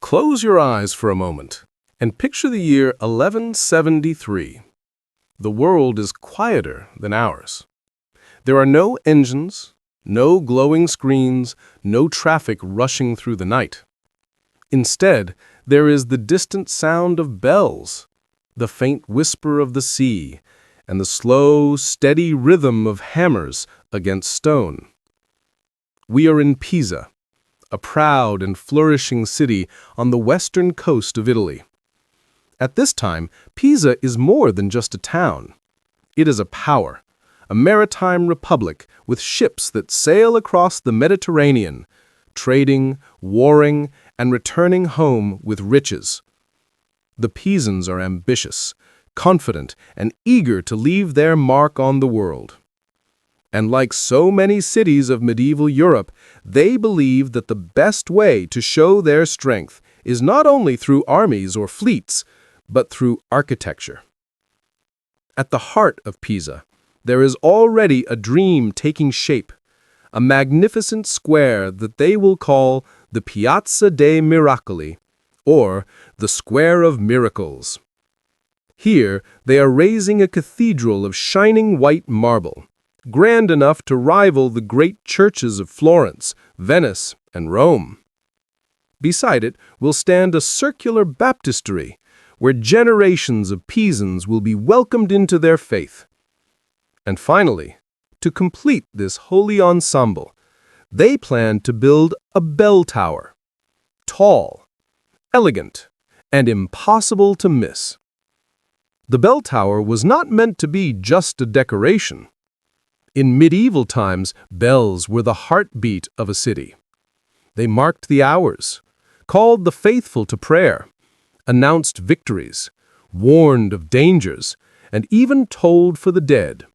Close your eyes for a moment and picture the year 1173. The world is quieter than ours. There are no engines, no glowing screens, no traffic rushing through the night. Instead, there is the distant sound of bells, the faint whisper of the sea, and the slow, steady rhythm of hammers against stone. We are in Pisa, a proud and flourishing city on the western coast of Italy. At this time, Pisa is more than just a town. It is a power, a maritime republic with ships that sail across the Mediterranean, trading, warring, and returning home with riches. The Pisans are ambitious, confident, and eager to leave their mark on the world. And like so many cities of medieval Europe, they believe that the best way to show their strength is not only through armies or fleets, but through architecture. At the heart of Pisa, there is already a dream taking shape, a magnificent square that they will call the Piazza dei Miracoli, or the Square of Miracles. Here, they are raising a cathedral of shining white marble, grand enough to rival the great churches of Florence, Venice, and Rome. Beside it will stand a circular baptistery, where generations of Pisans will be welcomed into their faith. And finally, to complete this holy ensemble, they plan to build a bell tower, tall, elegant, and impossible to miss. The bell tower was not meant to be just a decoration. In medieval times, bells were the heartbeat of a city. They marked the hours, called the faithful to prayer, announced victories, warned of dangers, and even tolled for the dead.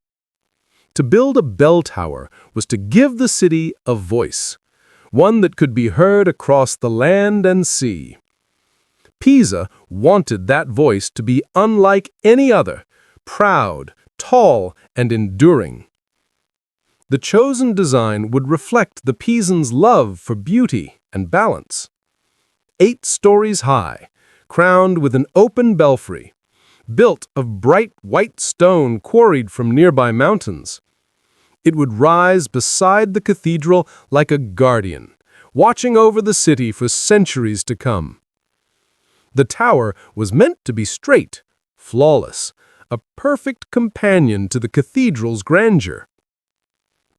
To build a bell tower was to give the city a voice, one that could be heard across the land and sea. Pisa wanted that voice to be unlike any other, proud, tall, and enduring. The chosen design would reflect the Pisans' love for beauty and balance. 8 stories high, crowned with an open belfry, built of bright white stone quarried from nearby mountains. It would rise beside the cathedral like a guardian, watching over the city for centuries to come. The tower was meant to be straight, flawless, a perfect companion to the cathedral's grandeur.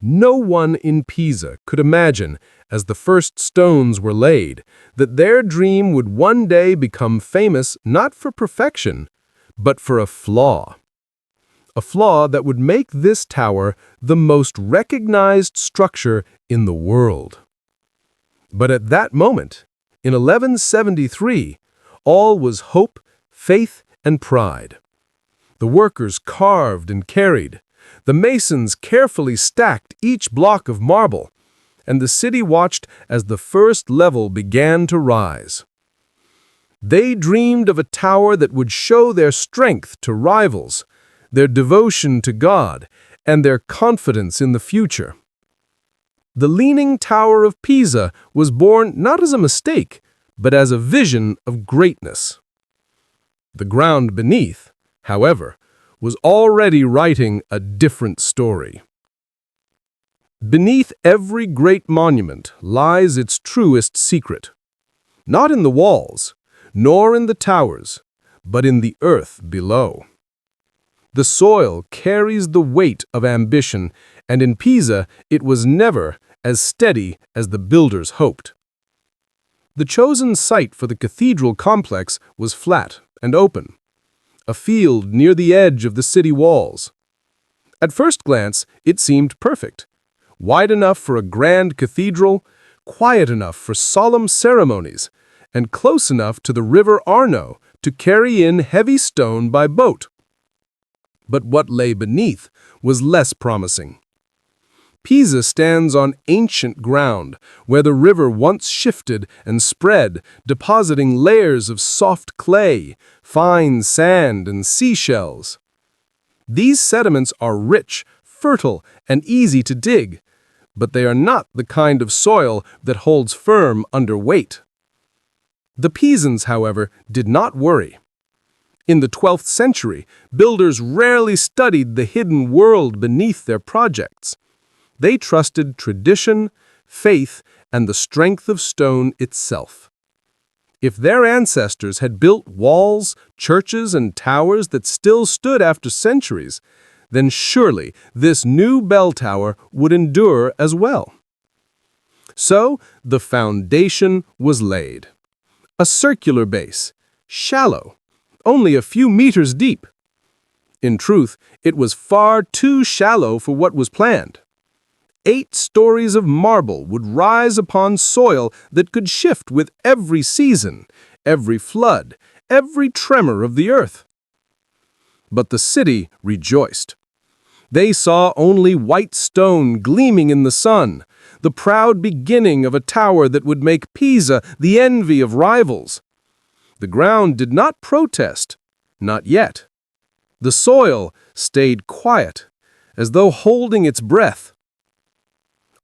No one in Pisa could imagine, as the first stones were laid, that their dream would one day become famous not for perfection, but for a flaw that would make this tower the most recognized structure in the world. But at that moment, in 1173, all was hope, faith, and pride. The workers carved and carried, the masons carefully stacked each block of marble, and the city watched as the first level began to rise. They dreamed of a tower that would show their strength to rivals, their devotion to God, and their confidence in the future. The Leaning Tower of Pisa was born not as a mistake, but as a vision of greatness. The ground beneath, however, was already writing a different story. Beneath every great monument lies its truest secret, not in the walls, nor in the towers, but in the earth below. The soil carries the weight of ambition, and in Pisa it was never as steady as the builders hoped. The chosen site for the cathedral complex was flat and open, a field near the edge of the city walls. At first glance, it seemed perfect, wide enough for a grand cathedral, quiet enough for solemn ceremonies, and close enough to the river Arno to carry in heavy stone by boat. But what lay beneath was less promising. Pisa stands on ancient ground, where the river once shifted and spread, depositing layers of soft clay, fine sand, and seashells. These sediments are rich, fertile, and easy to dig, but they are not the kind of soil that holds firm under weight. The Pisans, however, did not worry. In the 12th century, builders rarely studied the hidden world beneath their projects. They trusted tradition, faith, and the strength of stone itself. If their ancestors had built walls, churches, and towers that still stood after centuries, then surely this new bell tower would endure as well. So the foundation was laid. A circular base, shallow, only a few meters deep. In truth, it was far too shallow for what was planned. 8 stories of marble would rise upon soil that could shift with every season, every flood, every tremor of the earth. But the city rejoiced. They saw only white stone gleaming in the sun, the proud beginning of a tower that would make Pisa the envy of rivals. The ground did not protest, not yet. The soil stayed quiet, as though holding its breath.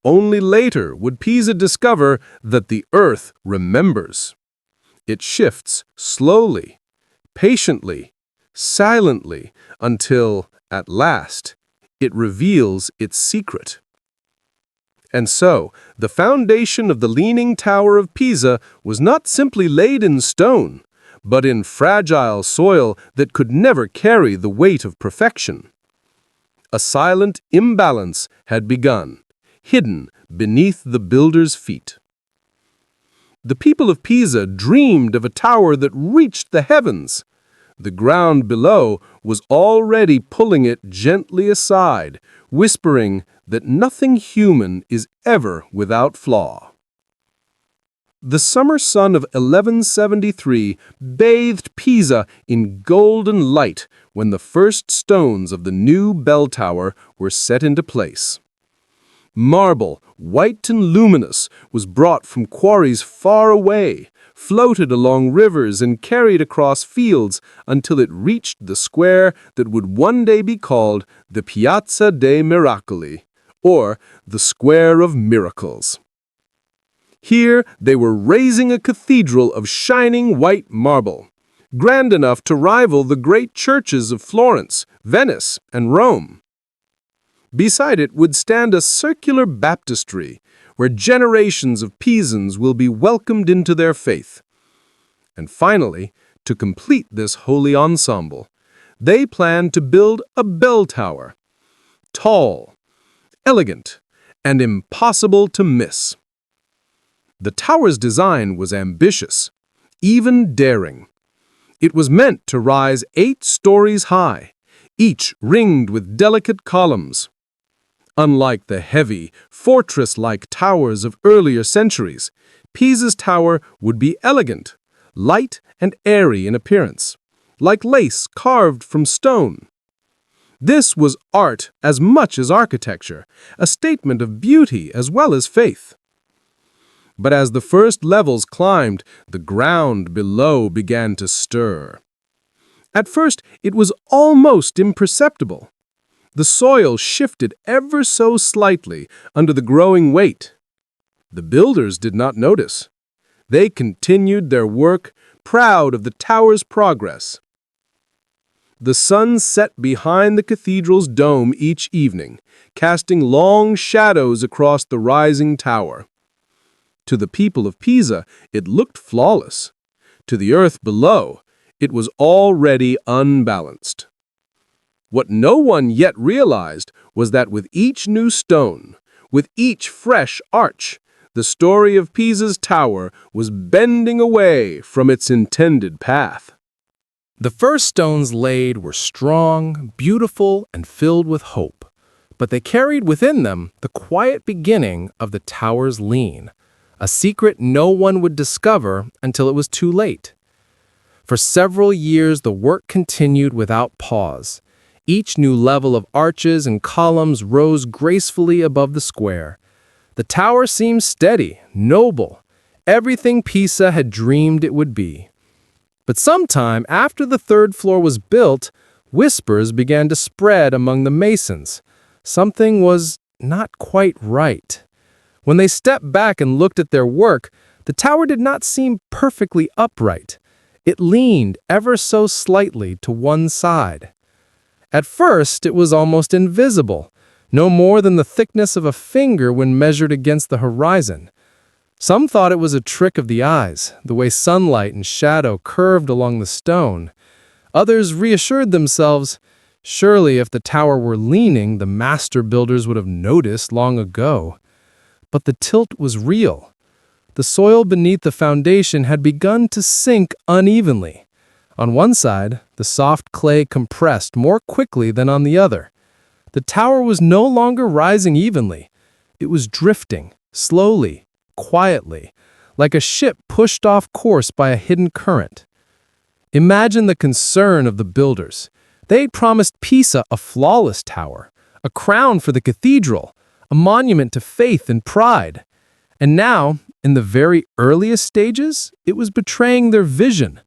Only later would Pisa discover that the earth remembers. It shifts slowly, patiently, silently, until, at last, it reveals its secret. And so, the foundation of the Leaning Tower of Pisa was not simply laid in stone, but in fragile soil that could never carry the weight of perfection. A silent imbalance had begun, hidden beneath the builder's feet. The people of Pisa dreamed of a tower that reached the heavens. The ground below was already pulling it gently aside, whispering that nothing human is ever without flaw. The summer sun of 1173 bathed Pisa in golden light when the first stones of the new bell tower were set into place. Marble, white and luminous, was brought from quarries far away, floated along rivers and carried across fields until it reached the square that would one day be called the Piazza dei Miracoli, or the Square of Miracles. Here they were raising a cathedral of shining white marble, grand enough to rival the great churches of Florence, Venice, and Rome. Beside it would stand a circular baptistry, where generations of Pisans will be welcomed into their faith. And finally, to complete this holy ensemble, they planned to build a bell tower, tall, elegant, and impossible to miss. The tower's design was ambitious, even daring. It was meant to rise 8 stories high, each ringed with delicate columns. Unlike the heavy, fortress-like towers of earlier centuries, Pisa's tower would be elegant, light and airy in appearance, like lace carved from stone. This was art as much as architecture, a statement of beauty as well as faith. But as the first levels climbed, the ground below began to stir. At first, it was almost imperceptible. The soil shifted ever so slightly under the growing weight. The builders did not notice. They continued their work, proud of the tower's progress. The sun set behind the cathedral's dome each evening, casting long shadows across the rising tower. To the people of Pisa, it looked flawless. To the earth below, it was already unbalanced. What no one yet realized was that with each new stone, with each fresh arch, the story of Pisa's tower was bending away from its intended path. The first stones laid were strong, beautiful, and filled with hope, but they carried within them the quiet beginning of the tower's lean, a secret no one would discover until it was too late. For several years, the work continued without pause. Each new level of arches and columns rose gracefully above the square. The tower seemed steady, noble, everything Pisa had dreamed it would be. But sometime after the 3rd floor was built, whispers began to spread among the masons. Something was not quite right. When they stepped back and looked at their work, the The tower did not seem perfectly upright. It leaned ever so slightly to one side. At first, it was almost invisible, no more than the thickness of a finger when measured against the horizon. Some thought it was a trick of the eyes, the way sunlight and shadow curved along the stone. Others reassured themselves, surely if the tower were leaning, the master builders would have noticed long ago. But the tilt was real. The soil beneath the foundation had begun to sink unevenly. On one side, the soft clay compressed more quickly than on the other. The tower was no longer rising evenly. It was drifting, slowly, quietly, like a ship pushed off course by a hidden current. Imagine the concern of the builders. They'd promised Pisa a flawless tower, a crown for the cathedral, a monument to faith and pride. And now, in the very earliest stages, it was betraying their vision.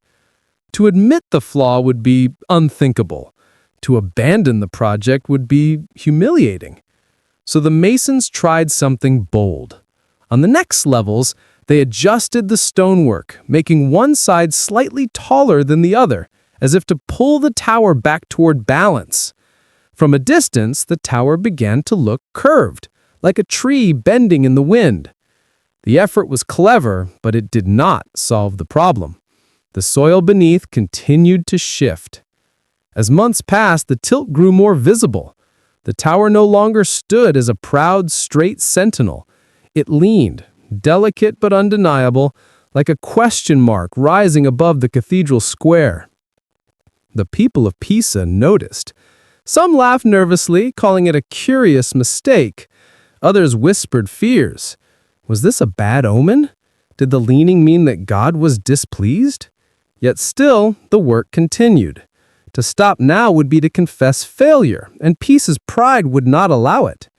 To admit the flaw would be unthinkable. To abandon the project would be humiliating. So the masons tried something bold. On the next levels, they adjusted the stonework, making one side slightly taller than the other, as if to pull the tower back toward balance. From a distance, the tower began to look curved, like a tree bending in the wind. The effort was clever, but it did not solve the problem. The soil beneath continued to shift. As months passed, the tilt grew more visible. The tower no longer stood as a proud, straight sentinel. It leaned, delicate but undeniable, like a question mark rising above the cathedral square. The people of Pisa noticed. Some laughed nervously, calling it a curious mistake. Others whispered fears. Was this a bad omen? Did the leaning mean that God was displeased? Yet still, the work continued. To stop now would be to confess failure, and Pisa's pride would not allow it.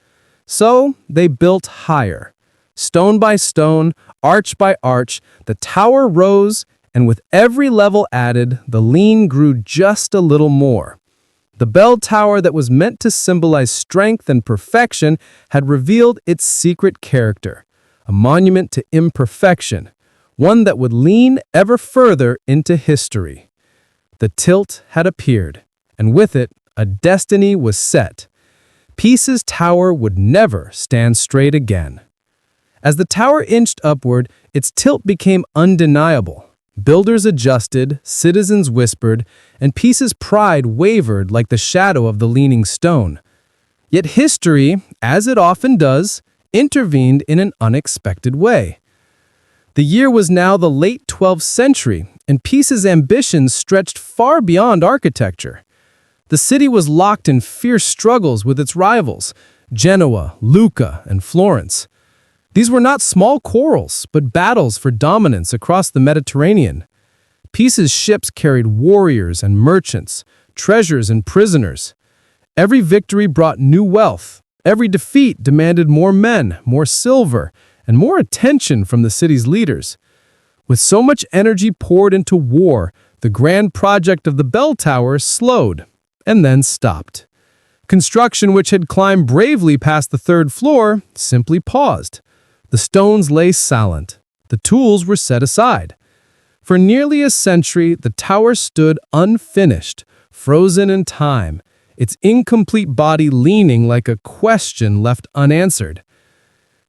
So they built higher. Stone by stone, arch by arch, the tower rose, and with every level added, the lean grew just a little more. The bell tower that was meant to symbolize strength and perfection had revealed its secret character, a monument to imperfection, one that would lean ever further into history. The tilt had appeared, and with it, a destiny was set. Pisa's tower would never stand straight again. As the tower inched upward, its tilt became undeniable. Builders adjusted, citizens whispered, and Pisa's pride wavered like the shadow of the leaning stone. Yet history, as it often does, intervened in an unexpected way. The year was now the late 12th century, and Pisa's ambitions stretched far beyond architecture. The city was locked in fierce struggles with its rivals, Genoa, Lucca, and Florence. These were not small quarrels, but battles for dominance across the Mediterranean. Pisa's ships carried warriors and merchants, treasures and prisoners. Every victory brought new wealth. Every defeat demanded more men, more silver, and more attention from the city's leaders. With so much energy poured into war, the grand project of the bell tower slowed and then stopped. Construction, which had climbed bravely past the third floor, simply paused. The stones lay silent. The tools were set aside. For nearly a century, the tower stood unfinished, frozen in time, its incomplete body leaning like a question left unanswered.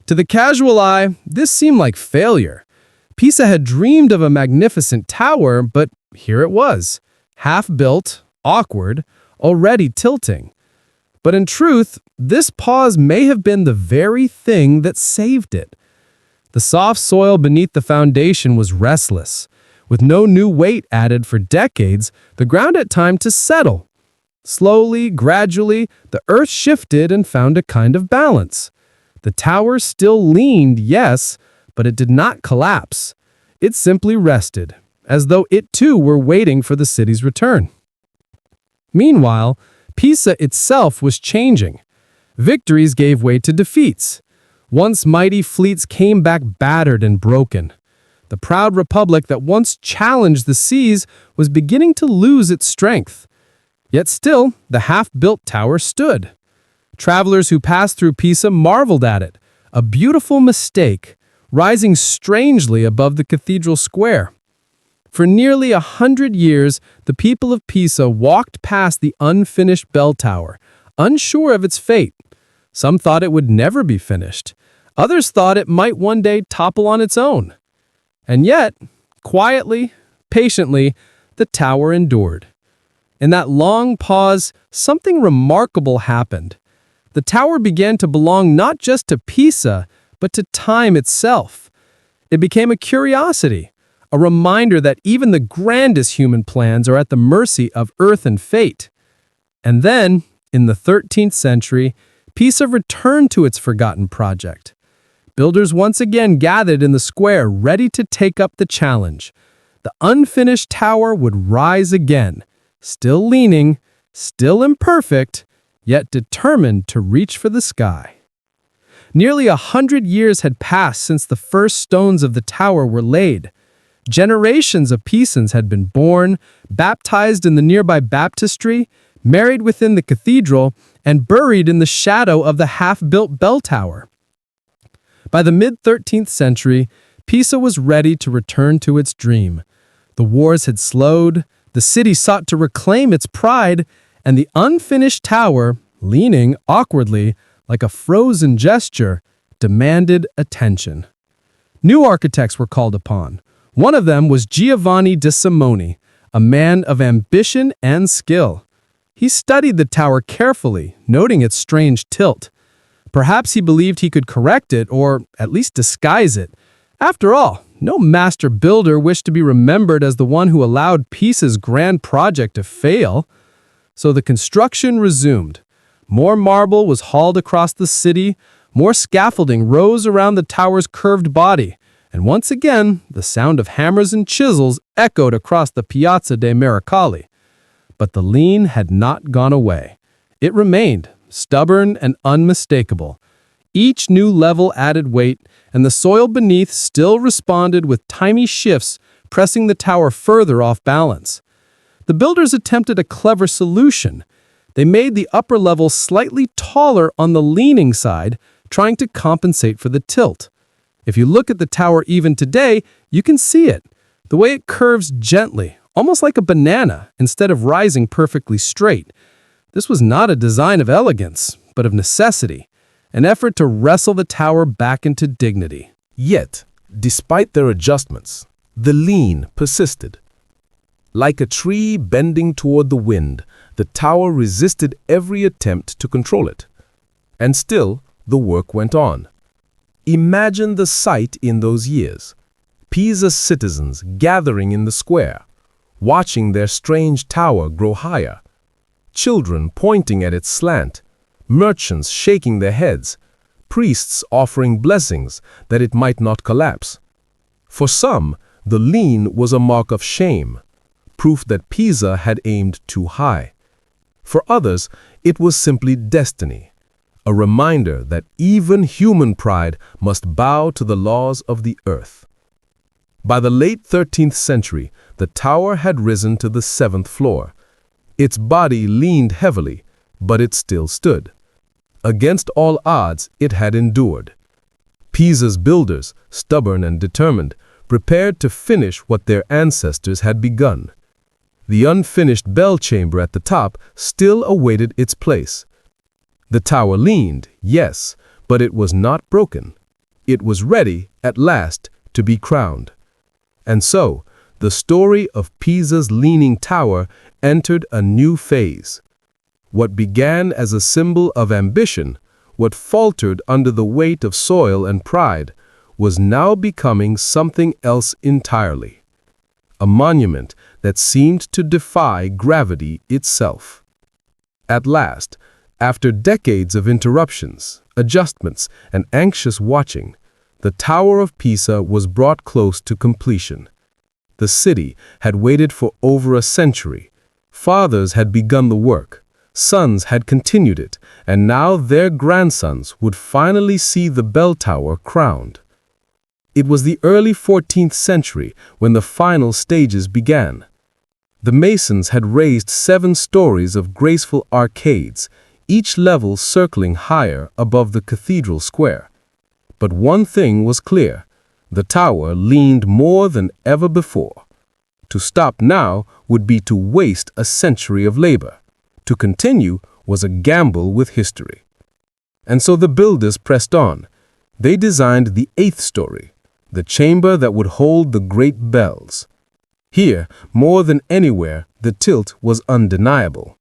To the casual eye, this seemed like failure. Pisa had dreamed of a magnificent tower, but here it was, half-built, awkward, already tilting. But in truth, this pause may have been the very thing that saved it. The soft soil beneath the foundation was restless. With no new weight added for decades, the ground had time to settle. Slowly, gradually, the earth shifted and found a kind of balance. The tower still leaned, yes, but it did not collapse. It simply rested, as though it too were waiting for the city's return. Meanwhile, Pisa itself was changing. Victories gave way to defeats. Once mighty fleets came back battered and broken. The proud republic that once challenged the seas was beginning to lose its strength. Yet still, the half-built tower stood. Travelers who passed through Pisa marveled at it, a beautiful mistake, rising strangely above the cathedral square. For nearly 100 years, the people of Pisa walked past the unfinished bell tower, unsure of its fate. Some thought it would never be finished. Others thought it might one day topple on its own. And yet, quietly, patiently, the tower endured. In that long pause, something remarkable happened. The tower began to belong not just to Pisa, but to time itself. It became a curiosity, a reminder that even the grandest human plans are at the mercy of earth and fate. And then, in the 13th century, Pisa returned to its forgotten project. Builders once again gathered in the square, ready to take up the challenge. The unfinished tower would rise again, still leaning, still imperfect, yet determined to reach for the sky. Nearly 100 years had passed since the first stones of the tower were laid. Generations of Pisans had been born, baptized in the nearby baptistry, married within the cathedral, and buried in the shadow of the half-built bell tower. By the mid-13th century, Pisa was ready to return to its dream. The wars had slowed, the city sought to reclaim its pride, and the unfinished tower, leaning awkwardly like a frozen gesture, demanded attention. New architects were called upon. One of them was Giovanni de Simone, a man of ambition and skill. He studied the tower carefully, noting its strange tilt. Perhaps he believed he could correct it, or at least disguise it. After all, no master builder wished to be remembered as the one who allowed Pisa's grand project to fail. So the construction resumed. More marble was hauled across the city, more scaffolding rose around the tower's curved body, and once again, the sound of hammers and chisels echoed across the Piazza dei Miracoli. But the lean had not gone away. It remained, stubborn and unmistakable. Each new level added weight, and the soil beneath still responded with tiny shifts, pressing the tower further off balance. The builders attempted a clever solution. They made the upper level slightly taller on the leaning side, trying to compensate for the tilt. If you look at the tower even today, you can see it. The way it curves gently, almost like a banana, instead of rising perfectly straight. This was not a design of elegance, but of necessity, an effort to wrestle the tower back into dignity. Yet, despite their adjustments, the lean persisted. Like a tree bending toward the wind, the tower resisted every attempt to control it. And still, the work went on. Imagine the sight in those years. Pisa's citizens gathering in the square, watching their strange tower grow higher. Children pointing at its slant, merchants shaking their heads, priests offering blessings that it might not collapse. For some, the lean was a mark of shame, proof that Pisa had aimed too high. For others, it was simply destiny, a reminder that even human pride must bow to the laws of the earth. By the late 13th century, the tower had risen to the 7th floor. Its body leaned heavily, but it still stood. Against all odds, it had endured. Pisa's builders, stubborn and determined, prepared to finish what their ancestors had begun. The unfinished bell chamber at the top still awaited its place. The tower leaned, yes, but it was not broken. It was ready, at last, to be crowned. And so, the story of Pisa's leaning tower entered a new phase. What began as a symbol of ambition, what faltered under the weight of soil and pride, was now becoming something else entirely. A monument that seemed to defy gravity itself. At last, after decades of interruptions, adjustments, and anxious watching, the Tower of Pisa was brought close to completion. The city had waited for over a century. Fathers had begun the work, sons had continued it, and now their grandsons would finally see the bell tower crowned. It was the early 14th century when the final stages began. The masons had raised 7 stories of graceful arcades, each level circling higher above the cathedral square. But one thing was clear: The tower leaned more than ever before. To stop now would be to waste a century of labor. To continue was a gamble with history. And so the builders pressed on. They designed the 8th story, the chamber that would hold the great bells. Here, more than anywhere, the tilt was undeniable.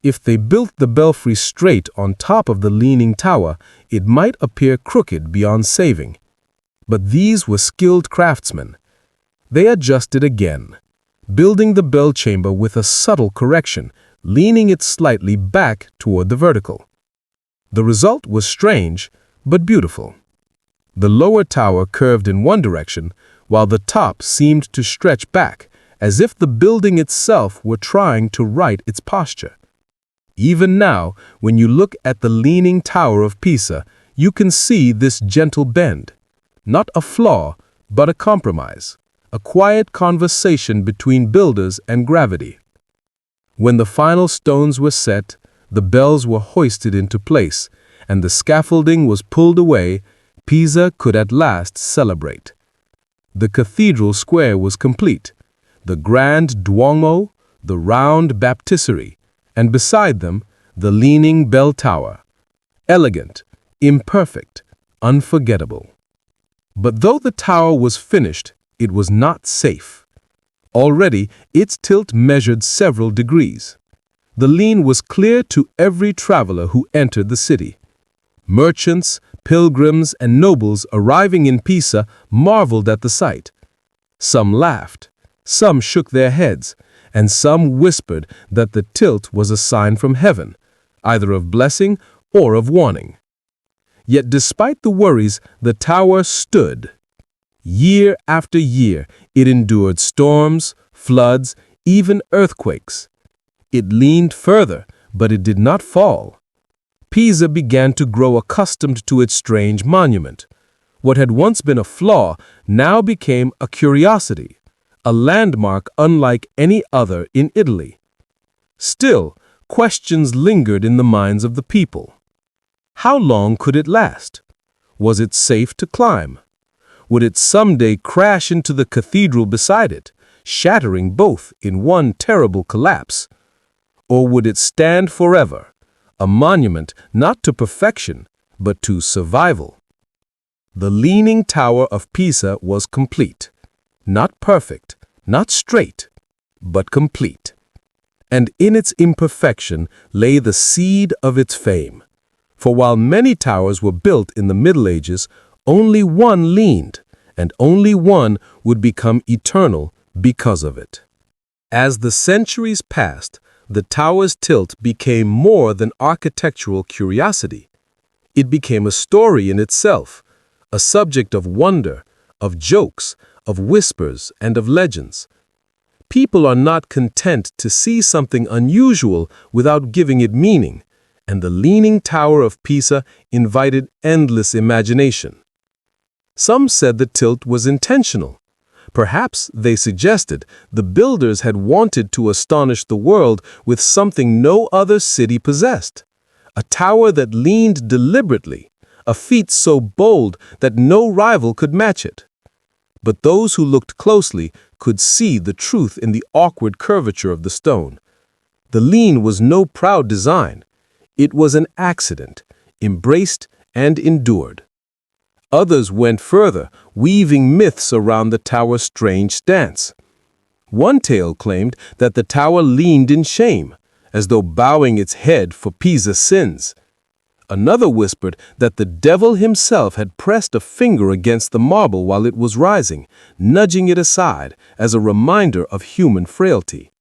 If they built the belfry straight on top of the leaning tower, it might appear crooked beyond saving. But these were skilled craftsmen. They adjusted again, building the bell chamber with a subtle correction, leaning it slightly back toward the vertical. The result was strange, but beautiful. The lower tower curved in one direction, while the top seemed to stretch back, as if the building itself were trying to right its posture. Even now, when you look at the leaning tower of Pisa, you can see this gentle bend. Not a flaw, but a compromise. A quiet conversation between builders and gravity. When the final stones were set, the bells were hoisted into place, and the scaffolding was pulled away, Pisa could at last celebrate. The cathedral square was complete, the grand Duomo, the round baptistery, and beside them, the leaning bell tower. Elegant, imperfect, unforgettable. But though the tower was finished, it was not safe. Already, its tilt measured several degrees. The lean was clear to every traveler who entered the city. Merchants, pilgrims, and nobles arriving in Pisa marveled at the sight. Some laughed, some shook their heads, and some whispered that the tilt was a sign from heaven, either of blessing or of warning. Yet despite the worries, the tower stood. Year after year, it endured storms, floods, even earthquakes. It leaned further, but it did not fall. Pisa began to grow accustomed to its strange monument. What had once been a flaw now became a curiosity, a landmark unlike any other in Italy. Still, questions lingered in the minds of the people. How long could it last? Was it safe to climb? Would it someday crash into the cathedral beside it, shattering both in one terrible collapse? Or would it stand forever, a monument not to perfection, but to survival? The Leaning Tower of Pisa was complete. Not perfect, not straight, but complete. And in its imperfection lay the seed of its fame. For while many towers were built in the Middle Ages, only one leaned, and only one would become eternal because of it. As the centuries passed, the tower's tilt became more than architectural curiosity. It became a story in itself, a subject of wonder, of jokes, of whispers, and of legends. People are not content to see something unusual without giving it meaning, and the Leaning Tower of Pisa invited endless imagination. Some said the tilt was intentional. Perhaps, they suggested, the builders had wanted to astonish the world with something no other city possessed. A tower that leaned deliberately, a feat so bold that no rival could match it. But those who looked closely could see the truth in the awkward curvature of the stone. The lean was no proud design. It was an accident, embraced and endured. Others went further, weaving myths around the tower's strange stance. One tale claimed that the tower leaned in shame, as though bowing its head for Pisa's sins. Another whispered that the devil himself had pressed a finger against the marble while it was rising, nudging it aside as a reminder of human frailty.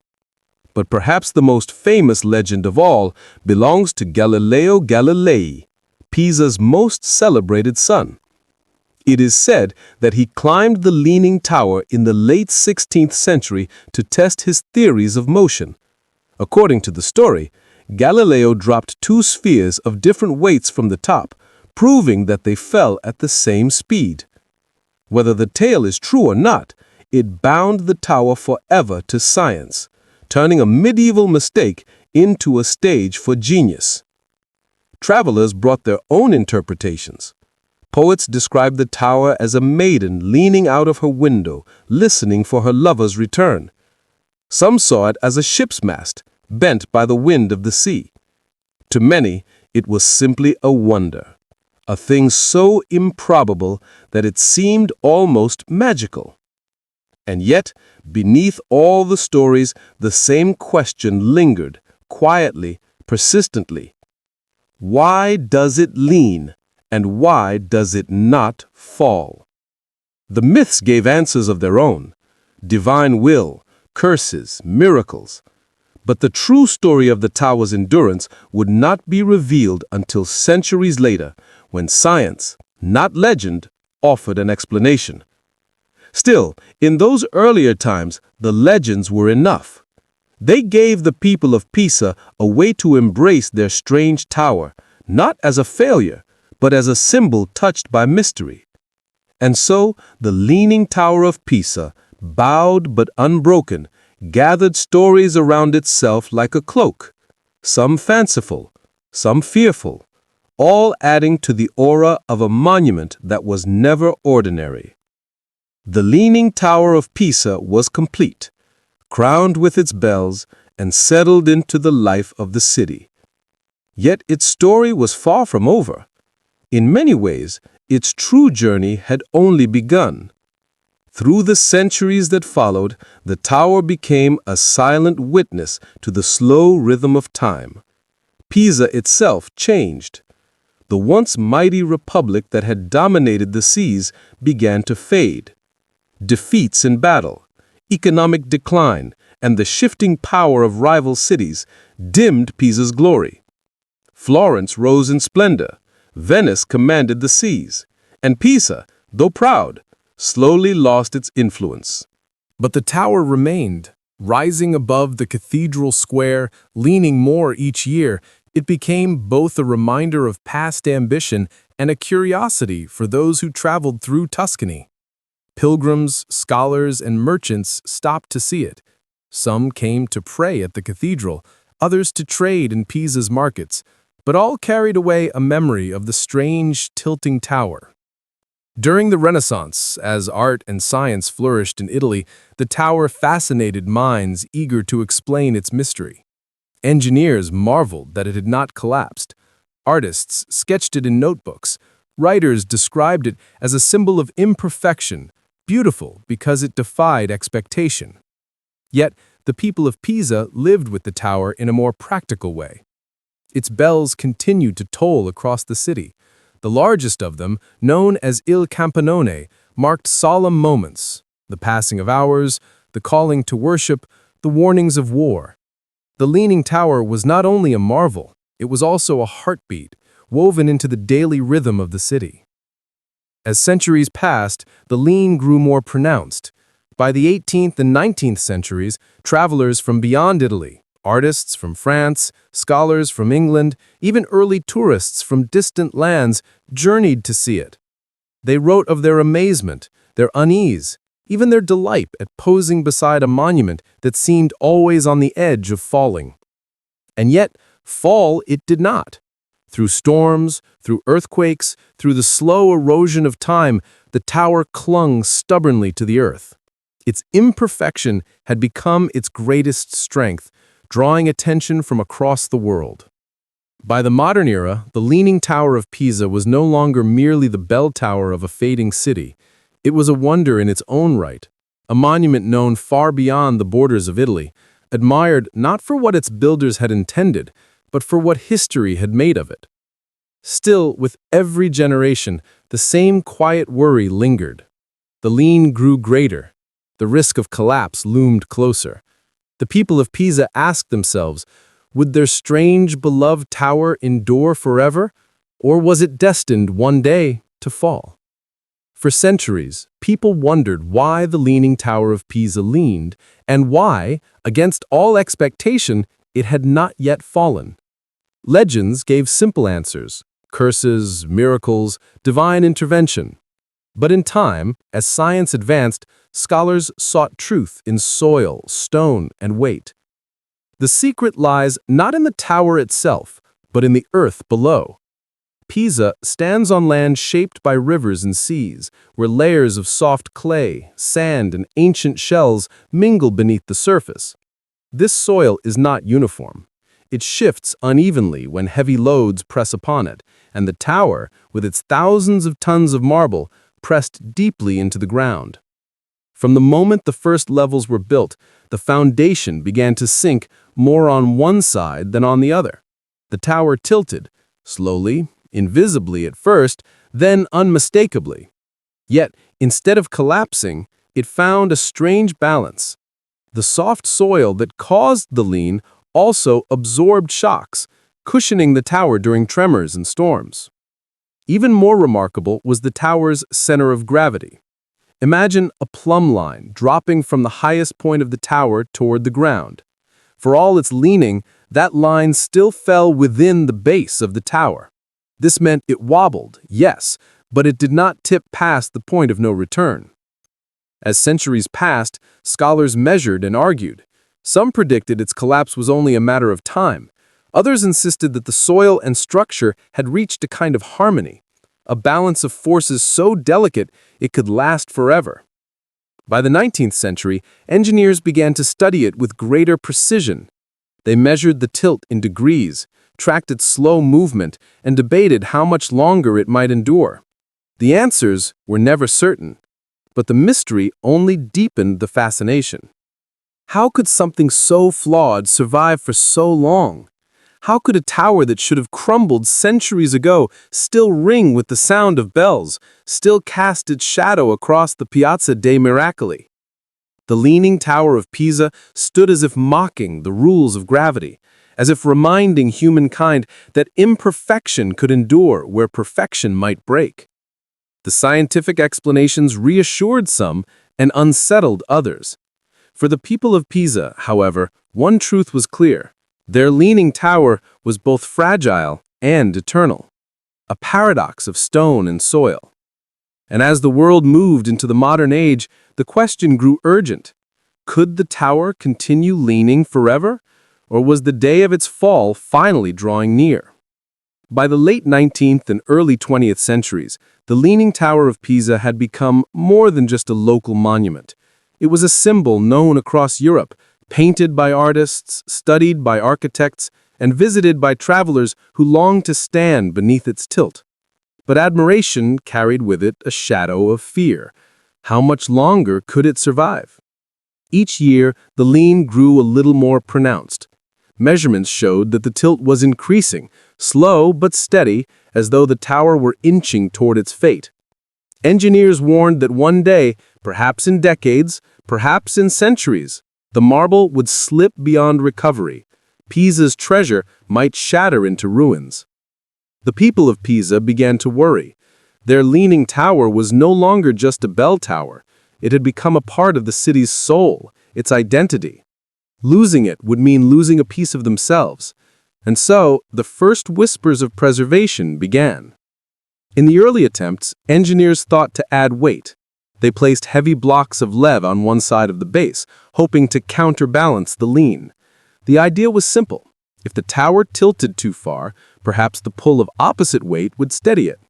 But perhaps the most famous legend of all belongs to Galileo Galilei, Pisa's most celebrated son. It is said that he climbed the Leaning Tower in the late 16th century to test his theories of motion. According to the story, Galileo dropped two spheres of different weights from the top, proving that they fell at the same speed. Whether the tale is true or not, it bound the tower forever to science, turning a medieval mistake into a stage for genius. Travelers brought their own interpretations. Poets describe the tower as a maiden leaning out of her window, listening for her lover's return. Some saw it as a ship's mast, bent by the wind of the sea. To many, it was simply a wonder, a thing so improbable that it seemed almost magical. And yet, beneath all the stories, the same question lingered, quietly, persistently. Why does it lean, and why does it not fall? The myths gave answers of their own: divine will, curses, miracles. But the true story of the tower's endurance would not be revealed until centuries later, when science, not legend, offered an explanation. Still, in those earlier times, the legends were enough. They gave the people of Pisa a way to embrace their strange tower, not as a failure, but as a symbol touched by mystery. And so, the Leaning Tower of Pisa, bowed but unbroken, gathered stories around itself like a cloak, some fanciful, some fearful, all adding to the aura of a monument that was never ordinary. The Leaning Tower of Pisa was complete, crowned with its bells, and settled into the life of the city. Yet its story was far from over. In many ways, its true journey had only begun. Through the centuries that followed, the tower became a silent witness to the slow rhythm of time. Pisa itself changed. The once mighty republic that had dominated the seas began to fade. Defeats in battle, economic decline, and the shifting power of rival cities dimmed Pisa's glory. Florence rose in splendor, Venice commanded the seas, and Pisa, though proud, slowly lost its influence. But the tower remained, rising above the cathedral square, leaning more each year. It became both a reminder of past ambition and a curiosity for those who traveled through Tuscany. Pilgrims, scholars, and merchants stopped to see it. Some came to pray at the cathedral, others to trade in Pisa's markets, but all carried away a memory of the strange, tilting tower. During the Renaissance, as art and science flourished in Italy, the tower fascinated minds eager to explain its mystery. Engineers marveled that it had not collapsed. Artists sketched it in notebooks. Writers described it as a symbol of imperfection, beautiful because it defied expectation. Yet, the people of Pisa lived with the tower in a more practical way. Its bells continued to toll across the city. The largest of them, known as Il Campanone, marked solemn moments: the passing of hours, the calling to worship, the warnings of war. The Leaning Tower was not only a marvel, it was also a heartbeat, woven into the daily rhythm of the city. As centuries passed, the lean grew more pronounced. By the 18th and 19th centuries, travelers from beyond Italy, artists from France, scholars from England, even early tourists from distant lands journeyed to see it. They wrote of their amazement, their unease, even their delight at posing beside a monument that seemed always on the edge of falling. And yet, fall it did not. Through storms, through earthquakes, through the slow erosion of time, the tower clung stubbornly to the earth. Its imperfection had become its greatest strength, drawing attention from across the world. By the modern era, the Leaning Tower of Pisa was no longer merely the bell tower of a fading city. It was a wonder in its own right, a monument known far beyond the borders of Italy, admired not for what its builders had intended, but for what history had made of it. Still, with every generation, the same quiet worry lingered. The lean grew greater. The risk of collapse loomed closer. The people of Pisa asked themselves, would their strange, beloved tower endure forever, or was it destined one day to fall? For centuries, people wondered why the Leaning Tower of Pisa leaned, and why, against all expectation, it had not yet fallen. Legends gave simple answers: curses, miracles, divine intervention. But in time, as science advanced, scholars sought truth in soil, stone, and weight. The secret lies not in the tower itself, but in the earth below. Pisa stands on land shaped by rivers and seas, where layers of soft clay, sand, and ancient shells mingle beneath the surface. This soil is not uniform. It shifts unevenly when heavy loads press upon it, and the tower, with its thousands of tons of marble, pressed deeply into the ground. From the moment the first levels were built, the foundation began to sink more on one side than on the other. The tower tilted, slowly, invisibly at first, then unmistakably. Yet, instead of collapsing, it found a strange balance. The soft soil that caused the lean also absorbed shocks, cushioning the tower during tremors and storms. Even more remarkable was the tower's center of gravity. Imagine a plumb line dropping from the highest point of the tower toward the ground. For all its leaning, that line still fell within the base of the tower. This meant it wobbled, yes, but it did not tip past the point of no return. As centuries passed, scholars measured and argued. Some predicted its collapse was only a matter of time. Others insisted that the soil and structure had reached a kind of harmony, a balance of forces so delicate it could last forever. By the 19th century, engineers began to study it with greater precision. They measured the tilt in degrees, tracked its slow movement, and debated how much longer it might endure. The answers were never certain, but the mystery only deepened the fascination. How could something so flawed survive for so long? How could a tower that should have crumbled centuries ago still ring with the sound of bells, still cast its shadow across the Piazza dei Miracoli? The leaning tower of Pisa stood as if mocking the rules of gravity, as if reminding humankind that imperfection could endure where perfection might break. The scientific explanations reassured some and unsettled others. For the people of Pisa, however, one truth was clear. Their leaning tower was both fragile and eternal, a paradox of stone and soil. And as the world moved into the modern age, the question grew urgent. Could the tower continue leaning forever, or was the day of its fall finally drawing near? By the late 19th and early 20th centuries, the Leaning Tower of Pisa had become more than just a local monument. It was a symbol known across Europe, painted by artists, studied by architects, and visited by travelers who longed to stand beneath its tilt. But admiration carried with it a shadow of fear. How much longer could it survive? Each year, the lean grew a little more pronounced. Measurements showed that the tilt was increasing, slow but steady, as though the tower were inching toward its fate. Engineers warned that one day, perhaps in decades, perhaps in centuries, the marble would slip beyond recovery. Pisa's treasure might shatter into ruins. The people of Pisa began to worry. Their leaning tower was no longer just a bell tower. It had become a part of the city's soul, its identity. Losing it would mean losing a piece of themselves. And so, the first whispers of preservation began. In the early attempts, engineers thought to add weight. They placed heavy blocks of lead on one side of the base, hoping to counterbalance the lean. The idea was simple. If the tower tilted too far, perhaps the pull of opposite weight would steady it.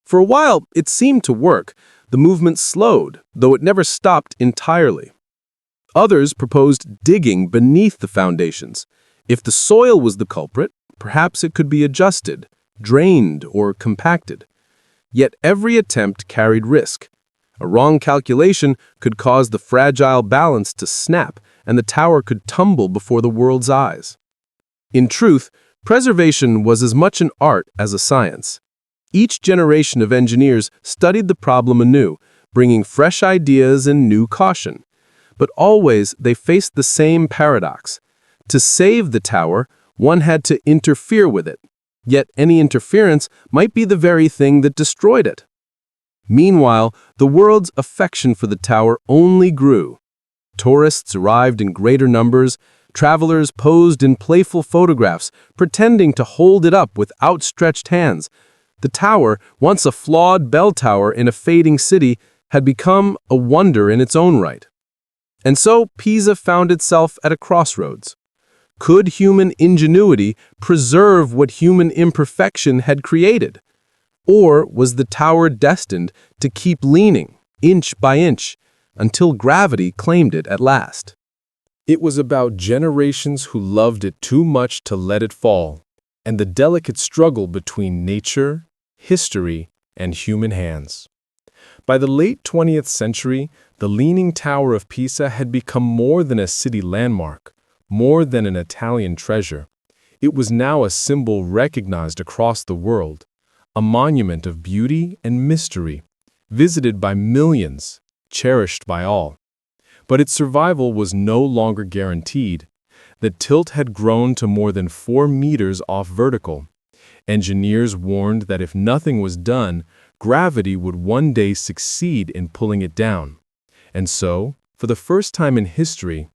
For a while, it seemed to work. The movement slowed, though it never stopped entirely. Others proposed digging beneath the foundations. If the soil was the culprit, perhaps it could be adjusted, drained, or compacted. Yet every attempt carried risk. A wrong calculation could cause the fragile balance to snap, and the tower could tumble before the world's eyes. In truth, preservation was as much an art as a science. Each generation of engineers studied the problem anew, bringing fresh ideas and new caution. But always they faced the same paradox. To save the tower, one had to interfere with it. Yet any interference might be the very thing that destroyed it. Meanwhile, the world's affection for the tower only grew. Tourists arrived in greater numbers. Travelers posed in playful photographs, pretending to hold it up with outstretched hands. The tower, once a flawed bell tower in a fading city, had become a wonder in its own right. And so Pisa found itself at a crossroads. Could human ingenuity preserve what human imperfection had created? Or was the tower destined to keep leaning, inch by inch, until gravity claimed it at last? It was about generations who loved it too much to let it fall, and the delicate struggle between nature, history, and human hands. By the late 20th century, the Leaning Tower of Pisa had become more than a city landmark, more than an Italian treasure. It was now a symbol recognized across the world, a monument of beauty and mystery, visited by millions, cherished by all. But its survival was no longer guaranteed. The tilt had grown to more than 4 meters off vertical. Engineers warned that if nothing was done, gravity would one day succeed in pulling it down. And so, for the first time in history,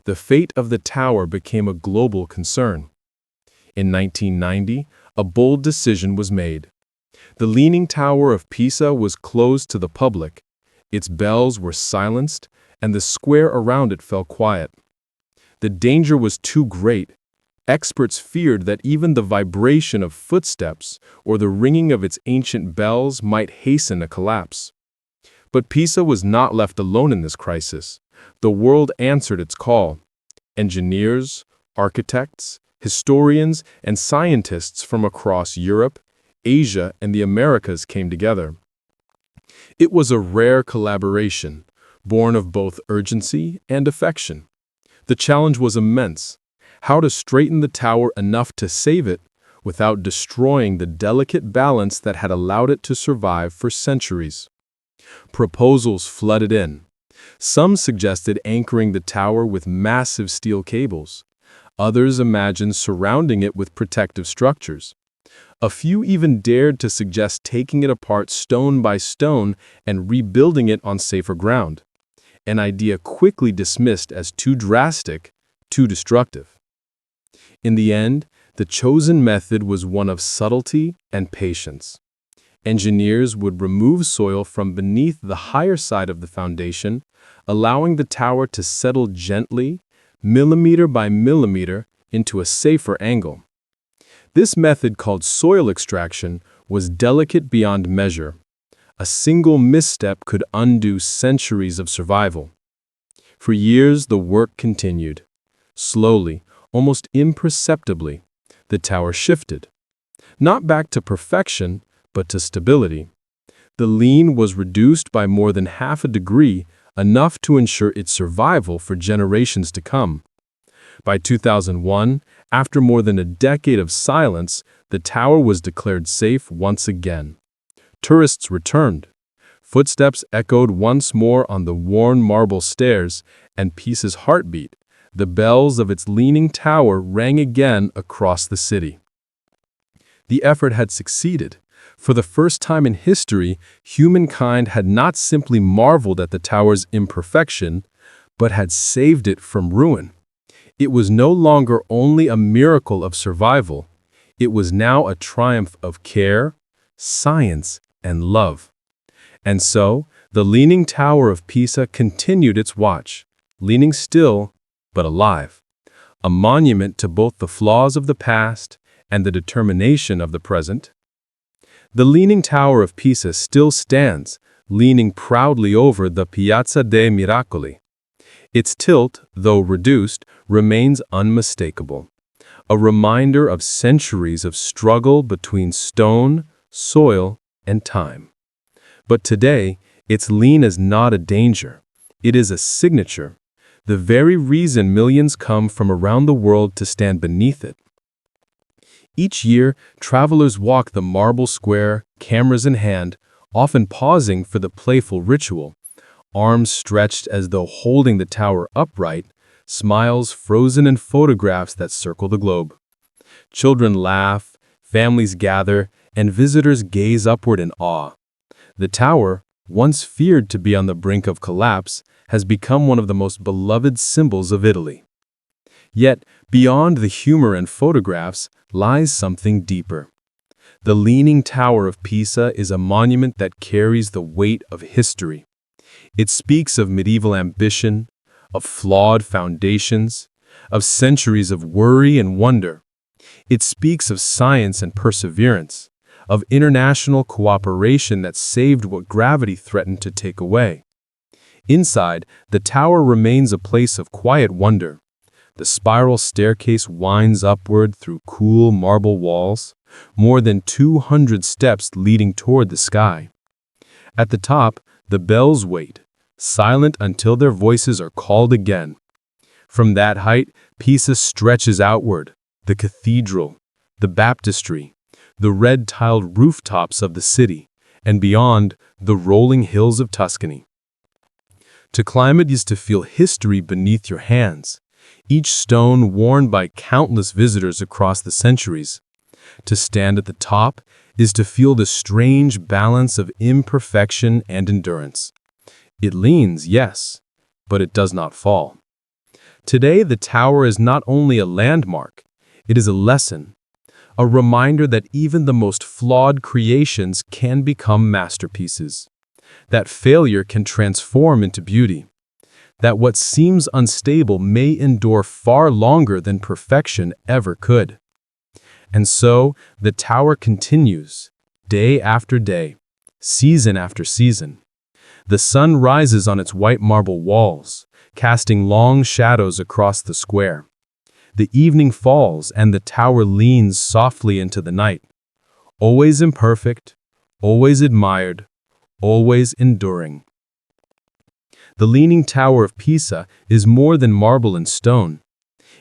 the fate of the tower became a global concern. In 1990, a bold decision was made. The Leaning Tower of Pisa was closed to the public, its bells were silenced, and the square around it fell quiet. The danger was too great. Experts feared that even the vibration of footsteps or the ringing of its ancient bells might hasten a collapse. But Pisa was not left alone in this crisis. The world answered its call. Engineers, architects, historians, and scientists from across Europe, Asia, and the Americas came together. It was a rare collaboration, born of both urgency and affection. The challenge was immense: how to straighten the tower enough to save it without destroying the delicate balance that had allowed it to survive for centuries. Proposals flooded in. Some suggested anchoring the tower with massive steel cables. Others imagined surrounding it with protective structures. A few even dared to suggest taking it apart stone by stone and rebuilding it on safer ground. An idea quickly dismissed as too drastic, too destructive. In the end, the chosen method was one of subtlety and patience. Engineers would remove soil from beneath the higher side of the foundation, allowing the tower to settle gently, millimeter by millimeter, into a safer angle. This method, called soil extraction, was delicate beyond measure. A single misstep could undo centuries of survival. For years, the work continued. Slowly, almost imperceptibly, the tower shifted. Not back to perfection, but to stability. The lean was reduced by more than half a degree, enough to ensure its survival for generations to come. By 2001, after more than a decade of silence, the tower was declared safe once again. Tourists returned. Footsteps echoed once more on the worn marble stairs, and Pisa's heartbeat, the bells of its leaning tower, rang again across the city. The effort had succeeded. For the first time in history, humankind had not simply marveled at the tower's imperfection, but had saved it from ruin. It was no longer only a miracle of survival. It was now a triumph of care, science, and love. And so, the Leaning Tower of Pisa continued its watch, leaning still, but alive, a monument to both the flaws of the past and the determination of the present. The Leaning Tower of Pisa still stands, leaning proudly over the Piazza dei Miracoli. Its tilt, though reduced, remains unmistakable, a reminder of centuries of struggle between stone, soil, and time. But today, its lean is not a danger. It is a signature, the very reason millions come from around the world to stand beneath it. Each year, travelers walk the marble square, cameras in hand, often pausing for the playful ritual, arms stretched as though holding the tower upright, smiles frozen in photographs that circle the globe. Children laugh, families gather, and visitors gaze upward in awe. The tower, once feared to be on the brink of collapse, has become one of the most beloved symbols of Italy. Yet, beyond the humor and photographs, lies something deeper. The Leaning Tower of Pisa is a monument that carries the weight of history. It speaks of medieval ambition, of flawed foundations, of centuries of worry and wonder. It speaks of science and perseverance, of international cooperation that saved what gravity threatened to take away. Inside, the tower remains a place of quiet wonder. The spiral staircase winds upward through cool marble walls, more than 200 steps leading toward the sky. At the top, the bells wait, silent until their voices are called again. From that height, Pisa stretches outward, the cathedral, the baptistry, the red-tiled rooftops of the city, and beyond, the rolling hills of Tuscany. To climb it is to feel history beneath your hands, each stone worn by countless visitors across the centuries. To stand at the top is to feel the strange balance of imperfection and endurance. It leans, yes, but it does not fall. Today, the tower is not only a landmark, it is a lesson, a reminder that even the most flawed creations can become masterpieces, that failure can transform into beauty, that what seems unstable may endure far longer than perfection ever could. And so, the tower continues, day after day, season after season. The sun rises on its white marble walls, casting long shadows across the square. The evening falls and the tower leans softly into the night, always imperfect, always admired, always enduring. The Leaning Tower of Pisa is more than marble and stone.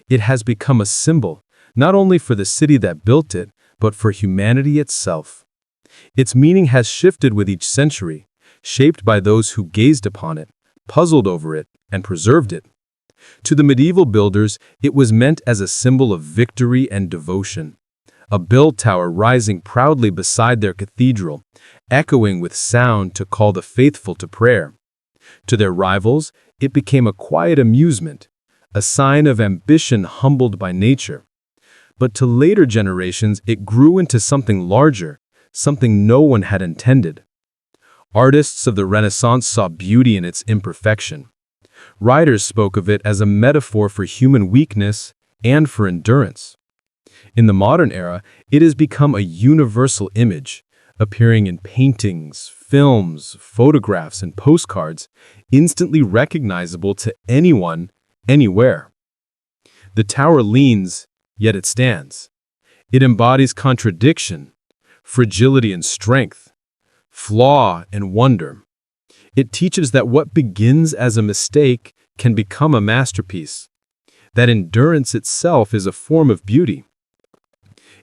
It has become a symbol, not only for the city that built it, but for humanity itself. Its meaning has shifted with each century, shaped by those who gazed upon it, puzzled over it, and preserved it. To the medieval builders, it was meant as a symbol of victory and devotion. A bell tower rising proudly beside their cathedral, echoing with sound to call the faithful to prayer. To their rivals, it became a quiet amusement, a sign of ambition humbled by nature. But to later generations, it grew into something larger, something no one had intended. Artists of the Renaissance saw beauty in its imperfection. Writers spoke of it as a metaphor for human weakness and for endurance. In the modern era, it has become a universal image, appearing in paintings, films, photographs, and postcards, instantly recognizable to anyone, anywhere. The tower leans, yet it stands. It embodies contradiction, fragility and strength, flaw and wonder. It teaches that what begins as a mistake can become a masterpiece, that endurance itself is a form of beauty.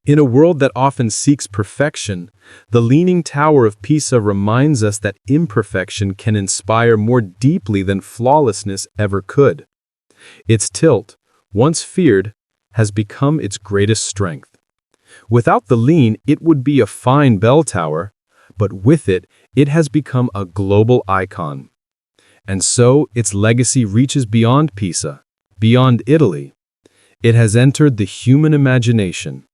In a world that often seeks perfection, the Leaning Tower of Pisa reminds us that imperfection can inspire more deeply than flawlessness ever could. Its tilt, once feared, has become its greatest strength. Without the lean, it would be a fine bell tower, but with it, it has become a global icon. And so, its legacy reaches beyond Pisa, beyond Italy. It has entered the human imagination.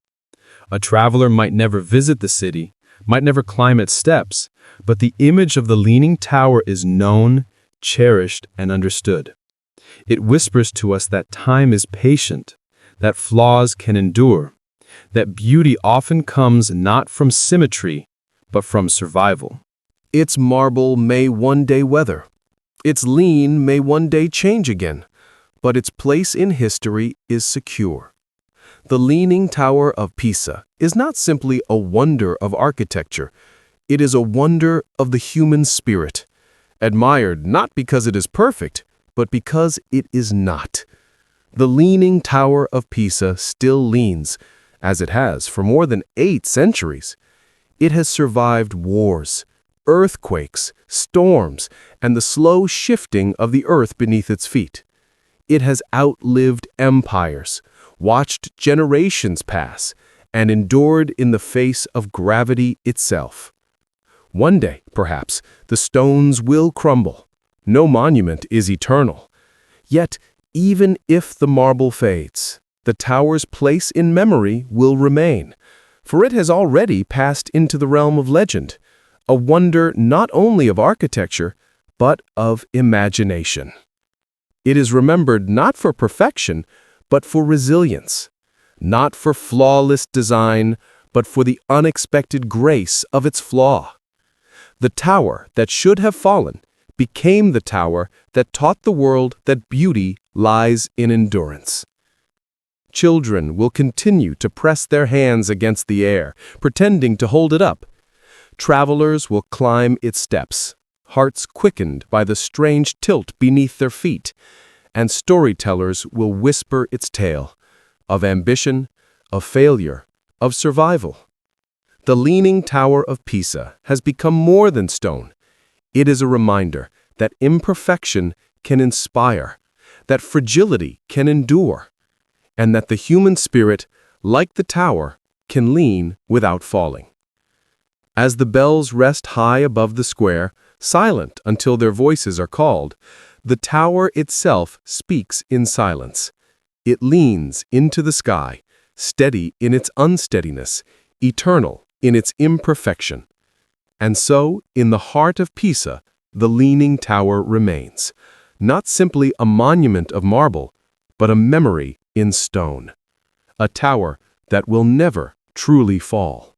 A traveler might never visit the city, might never climb its steps, but the image of the Leaning Tower is known, cherished, and understood. It whispers to us that time is patient, that flaws can endure, that beauty often comes not from symmetry, but from survival. Its marble may one day weather. Its lean may one day change again, but its place in history is secure. The Leaning Tower of Pisa is not simply a wonder of architecture. It is a wonder of the human spirit, admired not because it is perfect, but because it is not. The Leaning Tower of Pisa still leans, as it has for more than 8 centuries. It has survived wars, earthquakes, storms, and the slow shifting of the earth beneath its feet. It has outlived empires, watched generations pass, and endured in the face of gravity itself. One day, perhaps, the stones will crumble. No monument is eternal. Yet, even if the marble fades, the tower's place in memory will remain, for it has already passed into the realm of legend, a wonder not only of architecture, but of imagination. It is remembered not for perfection, but for resilience, not for flawless design, but for the unexpected grace of its flaw. The tower that should have fallen became the tower that taught the world that beauty lies in endurance. Children will continue to press their hands against the air, pretending to hold it up. Travelers will climb its steps, hearts quickened by the strange tilt beneath their feet, and storytellers will whisper its tale of ambition, of failure, of survival. The Leaning Tower of Pisa has become more than stone. It is a reminder that imperfection can inspire, that fragility can endure, and that the human spirit, like the tower, can lean without falling. As the bells rest high above the square, silent until their voices are called, the tower itself speaks in silence. It leans into the sky, steady in its unsteadiness, eternal in its imperfection. And so, in the heart of Pisa, the Leaning Tower remains, not simply a monument of marble, but a memory in stone. A tower that will never truly fall.